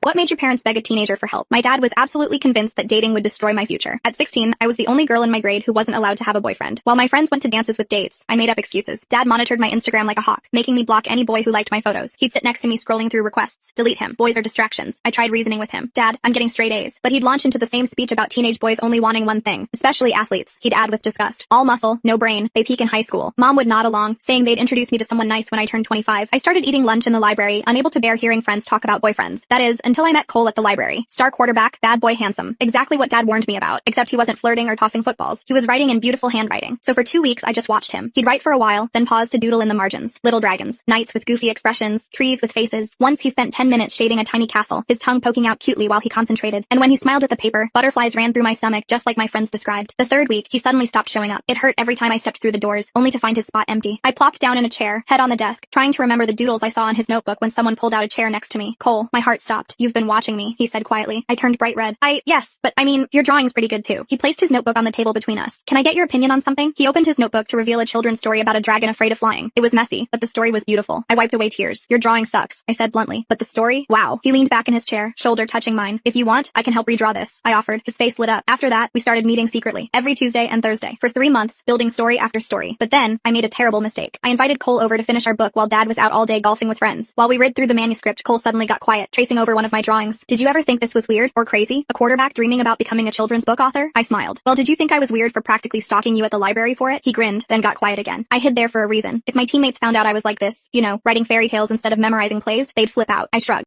What made your parents beg a teenager for help? My dad was absolutely convinced that dating would destroy my future. At 16, I was the only girl in my grade who wasn't allowed to have a boyfriend. While my friends went to dances with dates, I made up excuses. Dad monitored my Instagram like a hawk, making me block any boy who liked my photos. He'd sit next to me scrolling through requests. Delete him. Boys are distractions. I tried reasoning with him. Dad, I'm getting straight A's. But he'd launch into the same speech about teenage boys only wanting one thing, especially athletes. He'd add with disgust. All muscle, no brain. They peak in high school. Mom would nod along, saying they'd introduce me to someone nice when I turned 25. I started eating lunch in the library, unable to bear hearing friends talk about boyfriends. That is, until I met Cole at the library. Star quarterback, bad boy handsome. Exactly what Dad warned me about, except he wasn't flirting or tossing footballs. He was writing in beautiful handwriting. So for 2 weeks, I just watched him. He'd write for a while, then pause to doodle in the margins. Little dragons, knights with goofy expressions, trees with faces. Once he spent 10 minutes shading a tiny castle, his tongue poking out cutely while he concentrated. And when he smiled at the paper, butterflies ran through my stomach just like my friends described. The third week, he suddenly stopped showing up. It hurt every time I stepped through the doors, only to find his spot empty. I plopped down in a chair, head on the desk, trying to remember the doodles I saw on his notebook when someone pulled out a chair next to me. Cole, my heart stopped. You've been watching me, he said quietly. I turned bright red. Yes, but I mean, your drawing's pretty good too. He placed his notebook on the table between us. Can I get your opinion on something? He opened his notebook to reveal a children's story about a dragon afraid of flying. It was messy, but the story was beautiful. I wiped away tears. Your drawing sucks, I said bluntly. But the story? Wow. He leaned back in his chair, shoulder touching mine. If you want, I can help redraw this, I offered. His face lit up. After that, we started meeting secretly, every Tuesday and Thursday, for 3 months, building story after story. But then, I made a terrible mistake. I invited Cole over to finish our book while Dad was out all day golfing with friends. While we read through the manuscript, Cole suddenly got quiet, tracing over one of my drawings. Did you ever think this was weird or crazy? A quarterback dreaming about becoming a children's book author? I smiled. Well, did you think I was weird for practically stalking you at the library for it? He grinned, then got quiet again. I hid there for a reason. If my teammates found out I was like this, you know, writing fairy tales instead of memorizing plays, they'd flip out. I shrugged.